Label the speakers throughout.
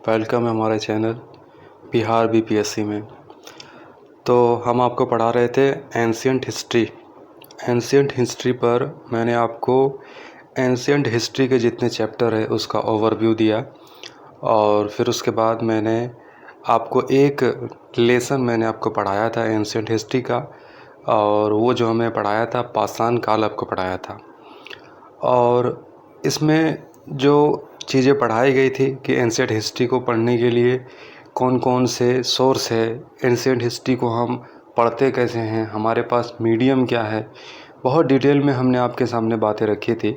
Speaker 1: Welcome है हमारे channel Bihar BPSC में। तो हम आपको पढ़ा रहे थे एंशियंट हिस्ट्री पर मैंने आपको एंशियंट हिस्ट्री के जितने चैप्टर है उसका ओवरव्यू दिया और फिर उसके बाद मैंने आपको एक लेसन मैंने आपको पढ़ाया था एंशियंट हिस्ट्री का, और वो जो हमें पढ़ाया था पाषाण काल आपको पढ़ाया था। और इसमें जो चीज़ें पढ़ाई गई थी कि एंशियंट हिस्ट्री को पढ़ने के लिए कौन कौन से सोर्स है, एंशियंट हिस्ट्री को हम पढ़ते कैसे हैं, हमारे पास मीडियम क्या है, बहुत डिटेल में हमने आपके सामने बातें रखी थी।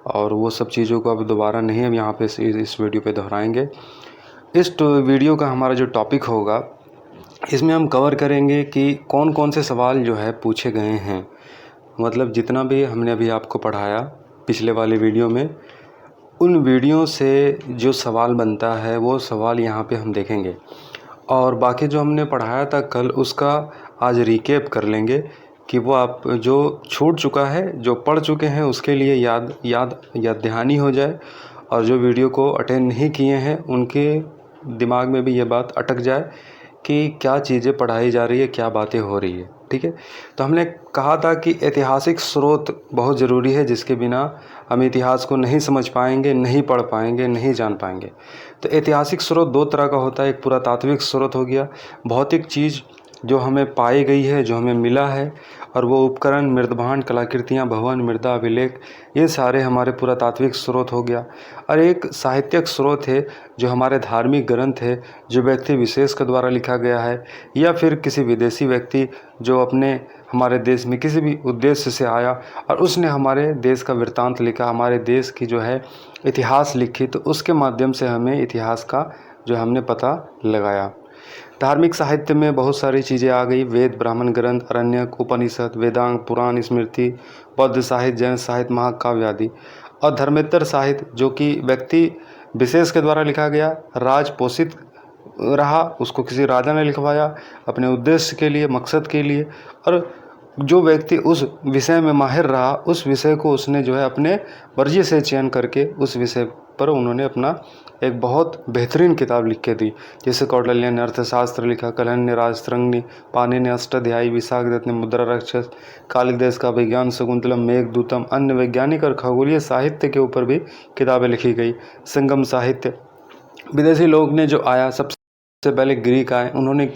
Speaker 1: और वो सब चीज़ों को अब दोबारा नहीं हम यहाँ पे इस वीडियो पे दोहराएंगे। इस वीडियो का हमारा जो टॉपिक होगा इसमें हम कवर करेंगे कि कौन कौन से सवाल जो है पूछे गए हैं, मतलब जितना भी हमने अभी आपको पढ़ाया पिछले वाले वीडियो में, उन वीडियो से जो सवाल बनता है वो सवाल यहाँ पे हम देखेंगे। और बाकी जो हमने पढ़ाया था कल उसका आज रिकैप कर लेंगे कि वो आप जो छूट चुका है, जो पढ़ चुके हैं उसके लिए याद दहानी हो जाए, और जो वीडियो को अटेंड नहीं किए हैं उनके दिमाग में भी ये बात अटक जाए कि क्या चीज़ें पढ़ाई जा रही है, क्या बातें हो रही है। ठीक है, तो हमने कहा था कि ऐतिहासिक स्रोत बहुत ज़रूरी है, जिसके बिना हम इतिहास को नहीं समझ पाएंगे, नहीं पढ़ पाएंगे, नहीं जान पाएंगे। तो ऐतिहासिक स्रोत दो तरह का होता है, एक पुरातात्विक स्रोत हो गया, भौतिक चीज़ जो हमें पाई गई है, जो हमें मिला है, और वो उपकरण, मृदभांड, कलाकृतियाँ, भवन, मृदा अभिलेख, ये सारे हमारे पुरातात्विक स्रोत हो गया। और एक साहित्यिक स्रोत है जो हमारे धार्मिक ग्रंथ है, जो व्यक्ति विशेष के द्वारा लिखा गया है, या फिर किसी विदेशी व्यक्ति जो अपने हमारे देश में किसी भी उद्देश्य से आया और उसने हमारे देश का वृत्तांत लिखा, हमारे देश की जो है इतिहास लिखी, तो उसके माध्यम से हमें इतिहास का जो हमने पता लगाया। धार्मिक साहित्य में बहुत सारी चीज़ें आ गई, वेद, ब्राह्मण ग्रंथ, अरण्यक, उपनिषद, वेदांग, पुराण, स्मृति, बौद्ध साहित्य, जैन साहित्य, महाकाव्य आदि। और धर्मेतर साहित्य जो कि व्यक्ति विशेष के द्वारा लिखा गया, राज पोषित रहा, उसको किसी राजा ने लिखवाया अपने उद्देश्य के लिए, मकसद के लिए, और जो व्यक्ति उस विषय में माहिर रहा उस विषय को उसने जो है अपने मर्जी से चयन करके उस विषय पर उन्होंने अपना एक बहुत बेहतरीन किताब लिख के दी। जैसे कौटिल्य ने अर्थशास्त्र लिखा, कलहन ने राजतरंगिणी, पाणिनि ने अष्टाध्यायी, विशाखदत्त ने मुद्रा राक्षस, कालिदास का विज्ञान शकुंतलम, मेघदूतम, अन्य वैज्ञानिक और खगोलीय साहित्य के ऊपर भी किताबें लिखी गई। संगम साहित्य, विदेशी लोग ने जो आया, सबसे पहले ग्रीक आए, उन्होंने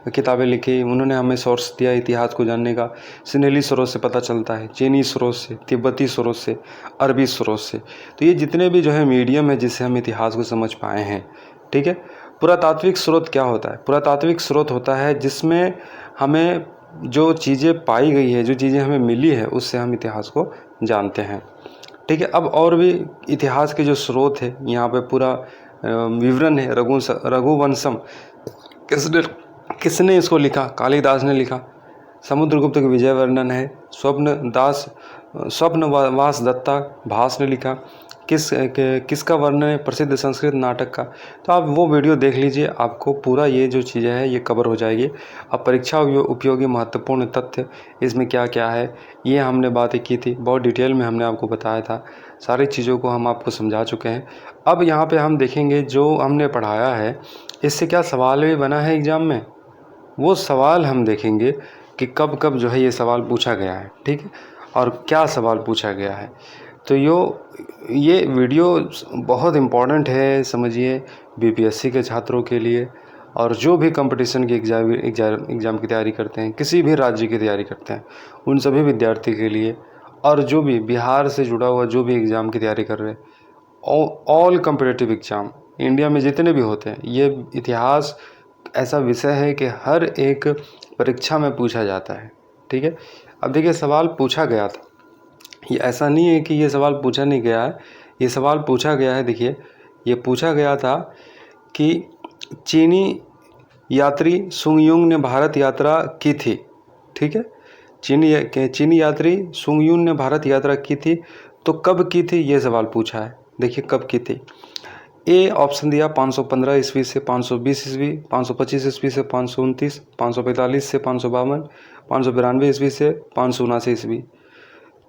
Speaker 1: किताबें लिखी, उन्होंने हमें सोर्स दिया इतिहास को जानने का। सिनेली स्रोत से पता चलता है, चीनी स्रोत से, तिब्बती स्रोत से, अरबी स्रोत से। तो ये जितने भी जो है मीडियम है जिससे हम इतिहास को समझ पाए हैं। ठीक है, पुरातात्विक स्रोत क्या होता है? पुरातात्विक स्रोत होता है जिसमें हमें जो चीज़ें पाई गई है, जो चीज़ें हमें मिली है, उससे हम इतिहास को जानते हैं। ठीक है, अब और भी इतिहास के जो स्रोत है यहाँ पे पूरा विवरण है। रघुवंशम किसने इसको लिखा? कालिदास ने लिखा। समुद्रगुप्त का विजय वर्णन है। स्वप्नवास दत्ता भास ने लिखा। किसका वर्णन है? प्रसिद्ध संस्कृत नाटक का। तो आप वो वीडियो देख लीजिए, आपको पूरा ये जो चीज़ें हैं ये कवर हो जाएगी। अब परीक्षा उपयोगी महत्वपूर्ण तथ्य इसमें क्या क्या है ये हमने बातें की थी, बहुत डिटेल में हमने आपको बताया था, सारी चीज़ों को हम आपको समझा चुके हैं। अब यहाँ पे हम देखेंगे जो हमने पढ़ाया है इससे क्या सवाल भी बना है एग्ज़ाम में, वो सवाल हम देखेंगे कि कब कब जो है ये सवाल पूछा गया है। ठीक है, और क्या सवाल पूछा गया है। तो ये वीडियो बहुत इम्पॉर्टेंट है, समझिए, बीपीएससी के छात्रों के लिए, और जो भी कंपटीशन की एग्ज़ाम की तैयारी करते हैं, किसी भी राज्य की तैयारी करते हैं, उन सभी विद्यार्थी के लिए, और जो भी बिहार से जुड़ा हुआ जो भी एग्ज़ाम की तैयारी कर रहे हैं, ऑल कम्पिटिटिव एग्ज़ाम इंडिया में जितने भी होते हैं, ये इतिहास ऐसा विषय है कि हर एक परीक्षा में पूछा जाता है। ठीक है, अब देखिए सवाल पूछा गया था, ये ऐसा नहीं है कि ये सवाल पूछा नहीं गया है, ये सवाल पूछा गया है। देखिए ये पूछा गया था कि चीनी यात्री सुंगयुंग ने भारत यात्रा की थी। ठीक है, चीनी यात्री सुंगयुंग ने भारत यात्रा की थी, तो कब की थी ये सवाल पूछा है। देखिए कब की थी। ए ऑप्शन दिया 515 ईस्वी से 520 ईस्वी, 525 ईस्वी से 529, 545 से 552, 592 ईस्वी से 579 ईस्वी।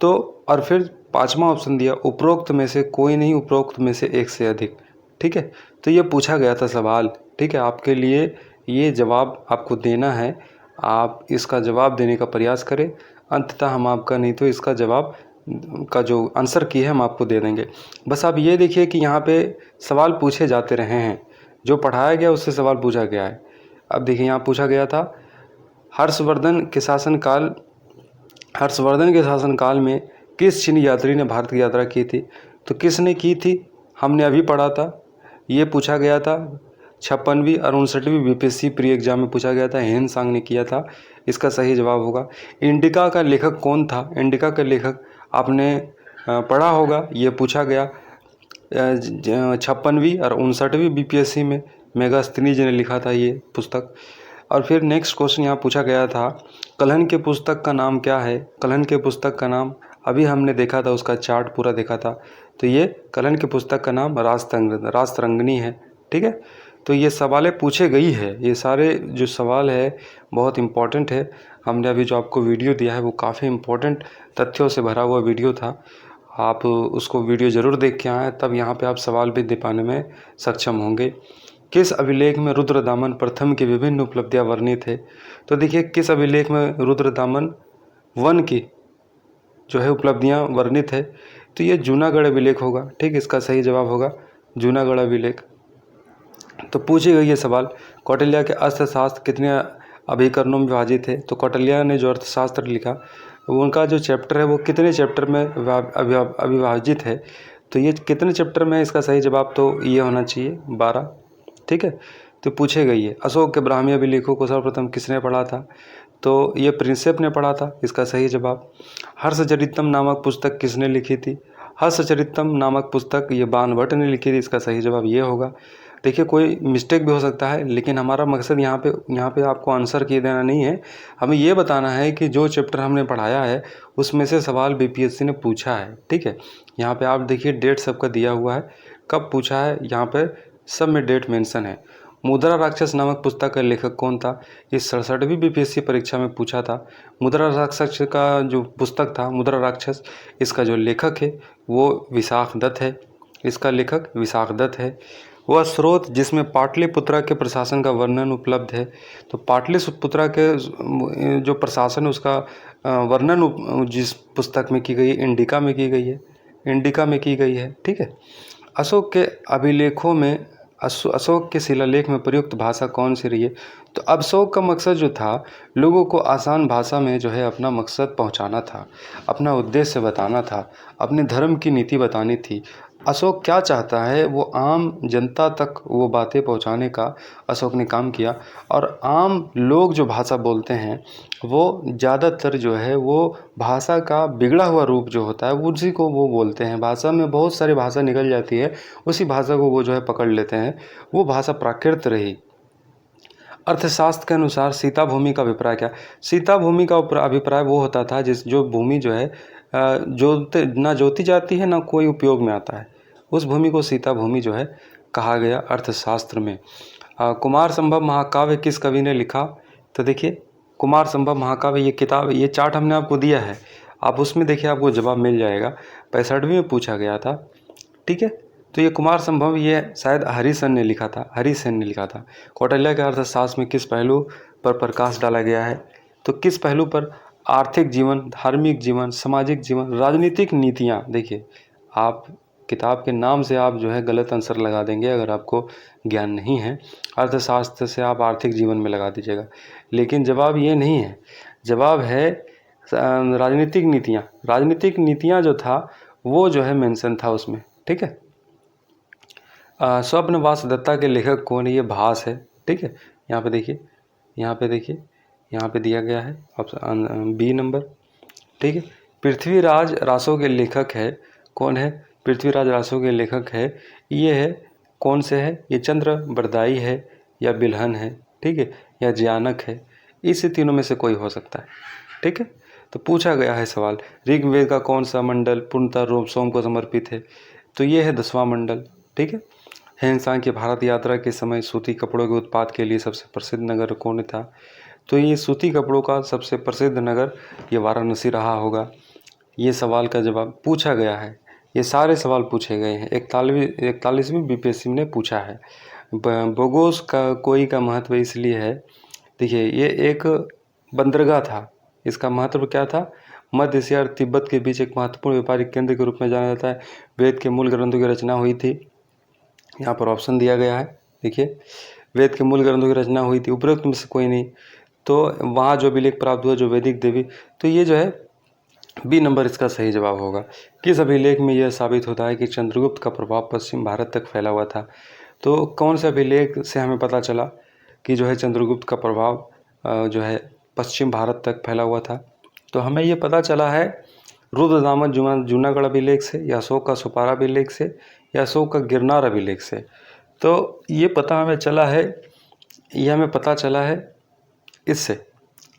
Speaker 1: तो और फिर पांचवा ऑप्शन दिया उपरोक्त में से कोई नहीं, उपरोक्त में से एक से अधिक। ठीक है। तो ये पूछा गया था सवाल, ठीक है। आपके लिए ये जवाब आपको देना है, आप इसका जवाब देने का प्रयास करें। अंततः हम आपका नहीं तो इसका जवाब का जो आंसर की है हम आपको दे देंगे। बस आप ये देखिए कि यहाँ पे सवाल पूछे जाते रहे हैं, जो पढ़ाया गया उससे सवाल पूछा गया है। अब देखिए यहाँ पूछा गया था हर्षवर्धन के शासनकाल में किस चीनी यात्री ने भारत की यात्रा की थी? तो किसने की थी हमने अभी पढ़ा था, ये पूछा गया था। 56वीं और 59वीं बीपीएससी प्री एग्जाम में पूछा गया था, हेन सांग ने किया था। इसका सही जवाब होगा। इंडिका का लेखक कौन था? इंडिका का लेखक आपने पढ़ा होगा, ये पूछा गया 56वीं और 59वीं बीपीएससी में मेगास्थिनी जी ने लिखा था ये पुस्तक। और फिर नेक्स्ट क्वेश्चन यहाँ पूछा गया था कल्हण के पुस्तक का नाम क्या है? कल्हण के पुस्तक का नाम अभी हमने देखा था, उसका चार्ट पूरा देखा था। तो ये कल्हण के पुस्तक का नाम रासतरंगिणी है, ठीक है। तो ये सवालें पूछे गई है, ये सारे जो सवाल है बहुत इम्पोर्टेंट है। हमने अभी जो आपको वीडियो दिया है वो काफ़ी इम्पोर्टेंट तथ्यों से भरा हुआ वीडियो था। आप उसको वीडियो ज़रूर देख के आएँ, तब यहाँ पे आप सवाल भी दे पाने में सक्षम होंगे। किस अभिलेख में रुद्रदामन प्रथम की विभिन्न उपलब्धियां वर्णित है? तो देखिए किस अभिलेख में रुद्रदामन वन की जो है उपलब्धियां वर्णित है? तो ये जूनागढ़ अभिलेख होगा, ठीक। इसका सही जवाब होगा जूनागढ़ अभिलेख। तो पूछे गए ये सवाल कौटिल्य के अर्थशास्त्र कितने अभिकरणों में विभाजित है? तो कौटिल्य ने जो अर्थशास्त्र लिखा उनका जो चैप्टर है वो कितने चैप्टर में अविभाजित है? तो ये कितने चैप्टर में है? इसका सही जवाब तो ये होना चाहिए 12, ठीक है। तो पूछे गई है अशोक के ब्राह्मी अभिलेखों को सर्वप्रथम किसने पढ़ा था? तो ये प्रिंसेप ने पढ़ा था, इसका सही जवाब। हर्षचरितम नामक पुस्तक किसने लिखी थी? हर्षचरितम नामक पुस्तक ये बाणभट्ट ने लिखी थी, इसका सही जवाब ये होगा। देखिए कोई मिस्टेक भी हो सकता है, लेकिन हमारा मकसद यहाँ पे आपको आंसर किए देना नहीं है। हमें ये बताना है कि जो चैप्टर हमने पढ़ाया है उसमें से सवाल बीपीएससी ने पूछा है, ठीक है। यहाँ पे आप देखिए डेट सबका दिया हुआ है, कब पूछा है यहाँ पे सब में डेट मेंशन है। मुद्रा राक्षस नामक पुस्तक का लेखक कौन था? इस 67वीं बीपीएससी परीक्षा में पूछा था। मुद्रा राक्षस का जो पुस्तक था मुद्रा राक्षस, इसका जो लेखक है वो विशाख दत्त है, इसका लेखक विशाख दत्त है। वह स्रोत जिसमें पाटलिपुत्रा के प्रशासन का वर्णन उपलब्ध है? तो पाटलिपुत्रा के जो प्रशासन उसका वर्णन जिस पुस्तक में की गई है इंडिका में की गई है, इंडिका में की गई है, ठीक है। अशोक के अभिलेखों में अशोक के शिलालेख में प्रयुक्त भाषा कौन सी रही है? तो अशोक का मकसद जो था लोगों को आसान भाषा में जो है अपना मकसद पहुंचाना था, अपना उद्देश्य बताना था, अपने धर्म की नीति बतानी थी। अशोक क्या चाहता है वो आम जनता तक वो बातें पहुंचाने का अशोक ने काम किया। और आम लोग जो भाषा बोलते हैं वो ज़्यादातर जो है वो भाषा का बिगड़ा हुआ रूप जो होता है उसी को वो बोलते हैं। भाषा में बहुत सारी भाषा निकल जाती है, उसी भाषा को वो जो है पकड़ लेते हैं, वो भाषा प्राकृत रही। अर्थशास्त्र के अनुसार सीता भूमि का अभिप्राय क्या? सीता भूमि का अभिप्राय वो होता था जो भूमि जो है ना जोती जाती है ना कोई उपयोग में आता है, उस भूमि को सीता भूमि जो है कहा गया अर्थशास्त्र में। कुमार संभव महाकाव्य किस कवि ने लिखा? तो देखिए कुमार संभव महाकाव्य ये किताब, ये चार्ट हमने आपको दिया है, आप उसमें देखिए आपको जवाब मिल जाएगा। 65वीं में पूछा गया था, ठीक है। तो ये कुमार संभव ये शायद हरिसेन ने लिखा था, हरिसेन ने लिखा था। कौटिल्य के अर्थशास्त्र में किस पहलू पर प्रकाश डाला गया है? तो किस पहलू पर? आर्थिक जीवन, धार्मिक जीवन, सामाजिक जीवन, राजनीतिक नीतियाँ। देखिए आप किताब के नाम से आप जो है गलत आंसर लगा देंगे अगर आपको ज्ञान नहीं है। अर्थशास्त्र से आप आर्थिक जीवन में लगा दीजिएगा, लेकिन जवाब ये नहीं है, जवाब है राजनीतिक नीतियाँ। राजनीतिक नीतियाँ जो था वो जो है मेंशन था उसमें, ठीक है। स्वप्नवास दत्ता के लेखक कौन है? ये भास है, ठीक है। यहाँ पे देखिए, यहाँ पे देखिए, यहाँ पे दिया गया है ऑप्शन बी नंबर, ठीक है। पृथ्वीराज रासो के लेखक है कौन है? पृथ्वीराज रासो के लेखक है ये है कौन से है? ये चंद्र बरदाई है या बिल्हन है, ठीक है, या ज्यानक है। इस तीनों में से कोई हो सकता है, ठीक है। तो पूछा गया है सवाल ऋग्वेद का कौन सा मंडल पूर्णतः सोम को समर्पित है? तो ये है 10वां मंडल, ठीक है। हेनसांग की भारत यात्रा के समय सूती कपड़ों के उत्पाद के लिए सबसे प्रसिद्ध नगर कौन था? तो ये सूती कपड़ों का सबसे प्रसिद्ध नगर ये वाराणसी रहा होगा। ये सवाल का जवाब पूछा गया है, ये सारे सवाल पूछे गए हैं। 41वीं बीपीएससी ने पूछा है। बोगोस का कोई का महत्व इसलिए है, देखिए ये एक बंदरगाह था। इसका महत्व क्या था? मध्य एशिया और तिब्बत के बीच एक महत्वपूर्ण व्यापारिक केंद्र के रूप में जाना जाता है। वेद के मूल ग्रंथों की रचना हुई थी। यहाँ पर ऑप्शन दिया गया है, देखिए वेद के मूल ग्रंथों की रचना हुई थी, उपरोक्त में से कोई नहीं। तो वहाँ जो अभिलेख प्राप्त हुआ, जो वैदिक देवी, तो ये जो है बी नंबर इसका सही जवाब होगा। किस अभिलेख में यह साबित होता है कि चंद्रगुप्त का प्रभाव पश्चिम भारत तक फैला हुआ था? तो कौन से अभिलेख से हमें पता चला कि जो है चंद्रगुप्त का प्रभाव जो है पश्चिम भारत तक फैला हुआ था? तो हमें ये पता चला है रुद्रदामन जूनागढ़ अभिलेख से, या अशोक का सुपारा अभिलेख से, या अशोक का गिरनार अभिलेख से। तो ये हमें पता चला है इससे,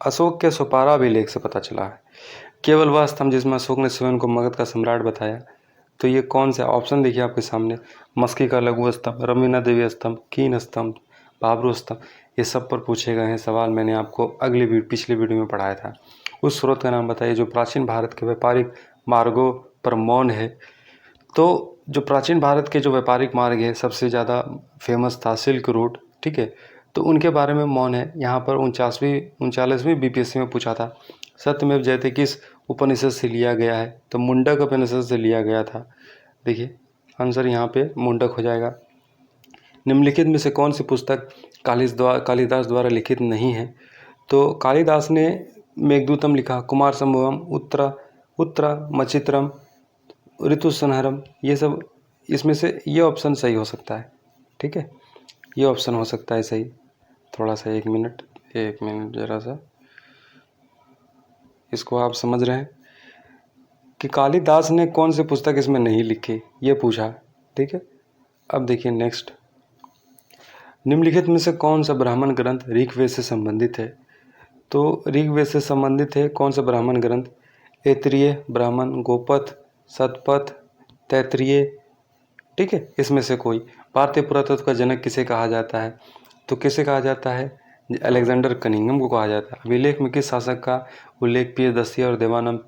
Speaker 1: अशोक के सुपारा अभिलेख से पता चला है। केवल वह स्तंभ जिसमें अशोक ने स्वयं को मगध का सम्राट बताया, तो ये कौन सा ऑप्शन देखिए आपके सामने, मस्की का लघु स्तंभ, रमीना देवी स्तंभ, कीन स्तंभ, बाबरू स्तंभ, ये सब पर पूछे गए हैं सवाल। मैंने आपको पिछले वीडियो में पढ़ाया था। उस स्रोत का नाम बताइए जो प्राचीन भारत के व्यापारिक मार्गों पर मौन है। तो जो प्राचीन भारत के जो व्यापारिक मार्ग है, सबसे ज़्यादा फेमस था सिल्क रूट, ठीक है, तो उनके बारे में मौन है। यहाँ पर 39वीं बीपीएससी में पूछा था। सत्यमेव जयते किस उपनिषद से लिया गया है? तो मुंडक उपनिषद से लिया गया था। देखिए आंसर यहाँ पे मुंडक हो जाएगा। निम्नलिखित में से कौन सी पुस्तक कालिदास द्वारा लिखित नहीं है? तो कालिदास ने मेघदूतम लिखा, कुमार संभवम, उत्तरा मचित्रम, ऋतुसंहारम, ये सब इसमें से ये ऑप्शन सही हो सकता है। ठीक है, ये ऑप्शन हो सकता है सही। थोड़ा सा एक मिनट ज़रा सा इसको आप समझ रहे हैं कि कालिदास ने कौन सी पुस्तक इसमें नहीं लिखी, ये पूछा। ठीक है, अब देखिए नेक्स्ट, निम्नलिखित में से कौन सा ब्राह्मण ग्रंथ ऋग्वेद से संबंधित है? तो ऋग्वेद से संबंधित है कौन सा ब्राह्मण ग्रंथ? ऐतरेय ब्राह्मण, गोपथ, शतपथ, तैत्तिरीय, ठीक है, इसमें से कोई। भारतीय पुरातत्व का जनक किसे कहा जाता है? तो किसे कहा जाता है? अलेक्जेंडर कनिंघम को कहा जाता है। अभिलेख में किस शासक का उल्लेख प्रियदर्शी और देवानंद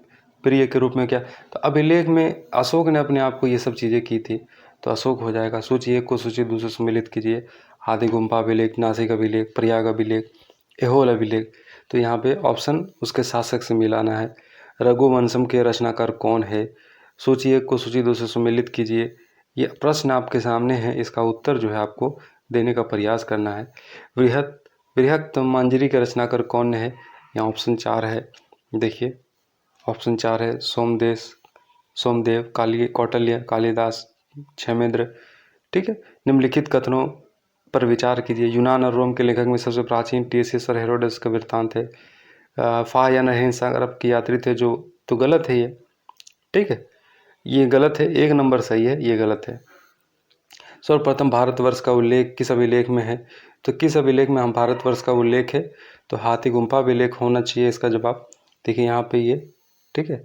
Speaker 1: प्रिय के रूप में किया? तो अभिलेख में अशोक ने अपने आप को ये सब चीज़ें की थी, तो अशोक हो जाएगा। सूची 1 को सूची 2 से सम्मिलित कीजिए। आदि गुम्फा अभिलेख, नासिक अभिलेख, प्रयाग अभिलेख, एहोल अभिलेख। तो यहाँ पे ऑप्शन उसके शासक से मिलाना है। रघुवंशम के रचनाकार कौन है? सूची 1 को सूची 2 से सम्मिलित कीजिए। ये प्रश्न आपके सामने है, इसका उत्तर जो है आपको देने का प्रयास करना है। बृहत मंजरी के रचनाकार कौन है? यहाँ ऑप्शन 4 है, देखिए ऑप्शन 4 है सोमदेव, कौटिल्य, कालिदास, क्षेमेंद्र। ठीक है, निम्नलिखित कथनों पर विचार कीजिए। यूनान और रोम के लेखक में सबसे प्राचीन टीसीएस और हेरोडस का वृत्तांत है। फाह या नरहिंसा अरब के यात्री थे जो, तो गलत है ये। ठीक है, ये गलत है, 1 नंबर सही है, ये गलत है। सर्वप्रथम भारतवर्ष का उल्लेख किस अभिलेख में है? तो किस अभिलेख में हम भारतवर्ष का उल्लेख है? तो हाथी गुम्फा अभिलेख होना चाहिए इसका जवाब। देखिए यहाँ पे ये, ठीक है,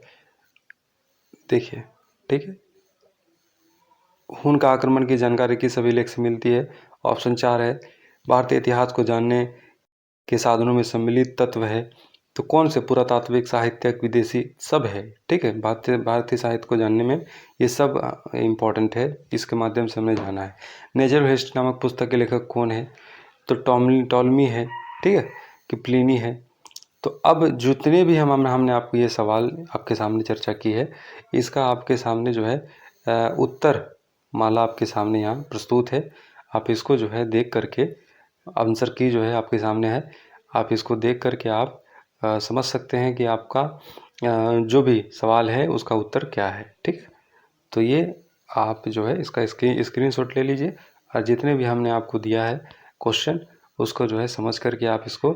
Speaker 1: देखिए, ठीक है, हुन का आक्रमण की जानकारी किस अभिलेख से मिलती है? ऑप्शन 4 है। भारतीय इतिहास को जानने के साधनों में सम्मिलित तत्व है, तो कौन से पुरातात्विक, साहित्यिक, विदेशी सब है। ठीक है, भारतीय साहित्य को जानने में ये सब इम्पॉर्टेंट है, इसके माध्यम से हमें जाना है। नेचुरल हिस्ट्री नामक पुस्तक के लेखक कौन है? तो टॉलमी है, ठीक है, कि प्लिनी है। तो अब जितने भी हमने आपको ये सवाल आपके सामने चर्चा की है, इसका आपके सामने जो है उत्तर माला आपके सामने यहाँ प्रस्तुत है। आप इसको जो है देख करके, आंसर की जो है आपके सामने है, आप इसको देख करके आप समझ सकते हैं कि आपका जो भी सवाल है उसका उत्तर क्या है। ठीक है, तो ये आप जो है इसका स्क्रीनशॉट ले लीजिए, और जितने भी हमने आपको दिया है क्वेश्चन, उसको जो है समझ करके आप इसको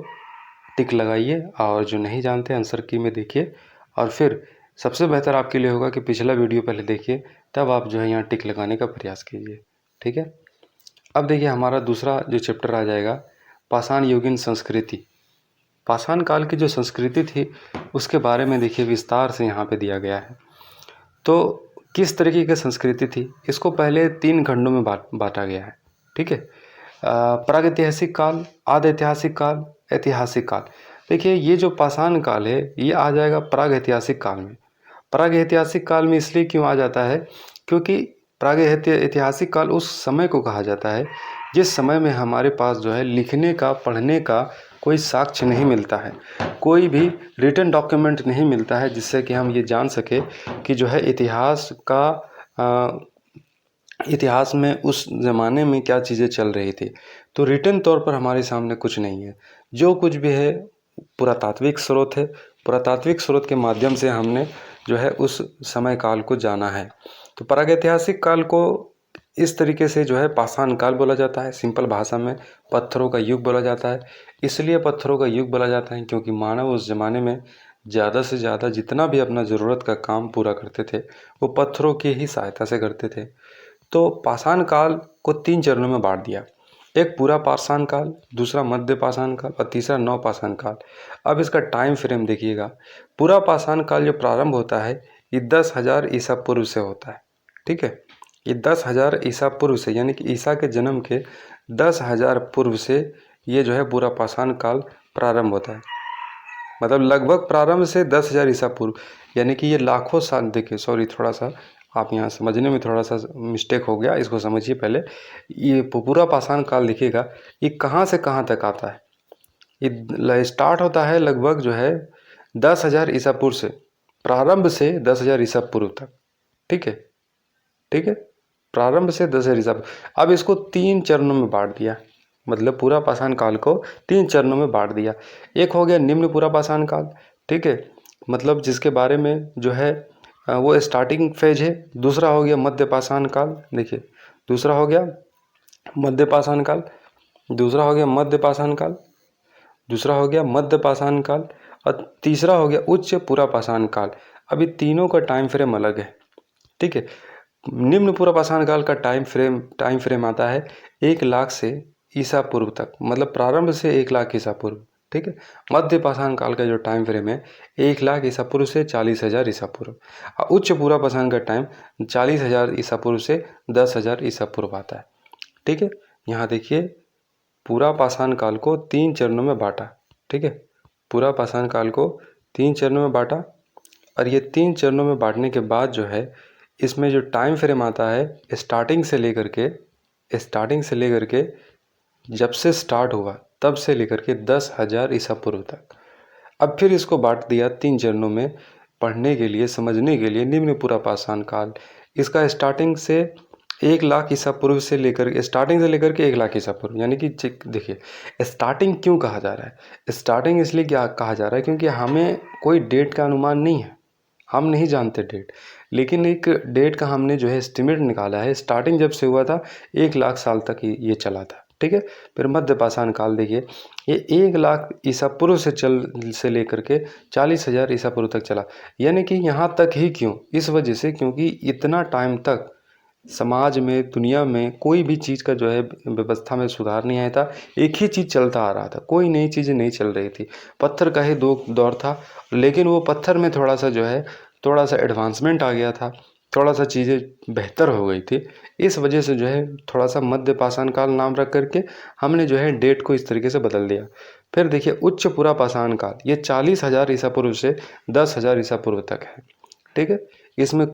Speaker 1: टिक लगाइए, और जो नहीं जानते आंसर की में देखिए, और फिर सबसे बेहतर आपके लिए होगा कि पिछला वीडियो पहले देखिए, तब आप जो है यहाँ टिक लगाने का प्रयास कीजिए। ठीक है, अब देखिए हमारा दूसरा जो चैप्टर आ जाएगा, पाषाण युगीन संस्कृति। पाषाण काल की जो संस्कृति थी उसके बारे में देखिए विस्तार से यहाँ पे दिया गया है। तो किस तरीके की संस्कृति थी, इसको पहले 3 खंडों में बांटा गया है। ठीक है, प्रागैतिहासिक काल, आद्य ऐतिहासिक काल, ऐतिहासिक काल। देखिए ये जो पाषाण काल है ये आ जाएगा प्रागैतिहासिक काल में। प्रागैतिहासिक काल में इसलिए क्यों आ जाता है क्योंकि ऐतिहासिक काल उस समय को कहा जाता है जिस समय में हमारे पास जो है लिखने का, पढ़ने का कोई साक्ष्य नहीं मिलता है, कोई भी रिटन डॉक्यूमेंट नहीं मिलता है जिससे कि हम ये जान सके कि जो है इतिहास में उस ज़माने में क्या चीज़ें चल रही थी। तो रिटन तौर पर हमारे सामने कुछ नहीं है। जो कुछ भी है पुरातात्विक स्रोत है। पुरातात्विक स्रोत के माध्यम से हमने जो है उस समय काल को जाना है। तो प्रागैतिहासिक काल को इस तरीके से जो है पाषाण काल बोला जाता है। सिंपल भाषा में पत्थरों का युग बोला जाता है। इसलिए पत्थरों का युग बोला जाता है क्योंकि मानव उस ज़माने में ज़्यादा से ज़्यादा जितना भी अपना ज़रूरत का काम पूरा करते थे वो पत्थरों की ही सहायता से करते थे। तो पाषाण काल को 3 चरणों में बांट दिया। एक पूरा पाषाण काल, दूसरा मध्य पाषाण काल और तीसरा नवपाषाण काल। अब इसका टाइम फ्रेम देखिएगा। पूरा पाषाण काल जो प्रारंभ होता है ये 10,000 ईसा पूर्व से होता है। ठीक है, ये 10,000 ईसा पूर्व से यानी कि ईसा के जन्म के 10,000 पूर्व से ये जो है पूरा पाषाण काल प्रारंभ होता है। मतलब लगभग प्रारंभ से 10,000 ईसा पूर्व, यानी कि ये लाखों साल। देखिए सॉरी, थोड़ा सा आप यहाँ समझने में थोड़ा सा मिस्टेक हो गया, इसको समझिए पहले। ये पूरा पाषाण काल देखिएगा, ये कहाँ से कहाँ तक आता है। ये स्टार्ट होता है लगभग जो है 10,000 ईसा पूर्व से, प्रारंभ से 10,000 ईसा पूर्व तक। ठीक है, ठीक है, प्रारंभ से 10,000 ईसा। अब इसको 3 चरणों में बांट दिया। मतलब पूरा पाषाण काल को 3 चरणों में बांट दिया। एक हो गया निम्न पूरा पाषाण काल, ठीक है, मतलब जिसके बारे में जो है वो स्टार्टिंग फेज है। दूसरा हो गया मध्य पाषाण काल। देखिए, दूसरा हो गया मध्य पाषाण काल, दूसरा हो गया मध्य पाषाण काल, दूसरा हो गया मध्य पाषाण काल और तीसरा हो गया उच्च पूरा पाषाण काल। अभी तीनों का टाइम फ्रेम अलग है। ठीक है, निम्न पूरा पाषाण काल का टाइम फ्रेम आता है 1,00,000 से ईसा पूर्व तक, मतलब प्रारंभ से 1,00,000 ईसा पूर्व। ठीक है, मध्य पाषाण काल का जो टाइम फ्रेम है 1,00,000 ईसा पूर्व से 40,000 ईसा पूर्व। और उच्च पूरा पाषाण का टाइम 40,000 ईसा पूर्व से 10,000 ईसा पूर्व आता है। ठीक है, यहाँ देखिए पूरा पाषाण काल को 3 चरणों में बांटा। ठीक है, पूरा पाषाण काल को 3 चरणों में बांटा और ये 3 चरणों में बांटने के बाद जो है इसमें जो टाइम फ्रेम आता है स्टार्टिंग से लेकर के जब से स्टार्ट हुआ तब से लेकर के 10,000 ईसा पूर्व तक। अब फिर इसको बांट दिया 3 चरणों में पढ़ने के लिए, समझने के लिए। निम्न पूरा पाषाण काल, इसका स्टार्टिंग से 1,00,000 ईसा पूर्व से लेकर के 1,00,000 ईसा पूर्व, यानी कि देखिए स्टार्टिंग क्यों कहा जा रहा है। स्टार्टिंग इसलिए क्या कहा जा रहा है क्योंकि हमें कोई डेट का अनुमान नहीं है, हम नहीं जानते डेट, लेकिन एक डेट का हमने जो है एस्टिमेट निकाला है। स्टार्टिंग जब से हुआ था 1,00,000 साल तक ये चला था। ठीक है, फिर मध्य पाषाण काल देखिए, ये 1,00,000 ईसा पूर्व से लेकर के 40,000 ईसा पूर्व तक चला। यानी कि यहाँ तक ही क्यों, इस वजह से क्योंकि इतना टाइम तक समाज में, दुनिया में कोई भी चीज़ का जो है व्यवस्था में सुधार नहीं आया था। एक ही चीज़ चलता आ रहा था, कोई नई चीज़ें नहीं चल रही थी। पत्थर का ही दौर था, लेकिन वो पत्थर में थोड़ा सा एडवांसमेंट आ गया था, थोड़ा सा चीज़ें बेहतर हो गई थी। इस वजह से जो है थोड़ा सा मध्य पाषाण काल नाम रख करके हमने जो है डेट को इस तरीके से बदल दिया। फिर देखिए उच्च पूरा पाषाण काल, ये 40,000 ईसा पूर्व से 10,000 ईसा पूर्व तक है। ठीक है, इसमें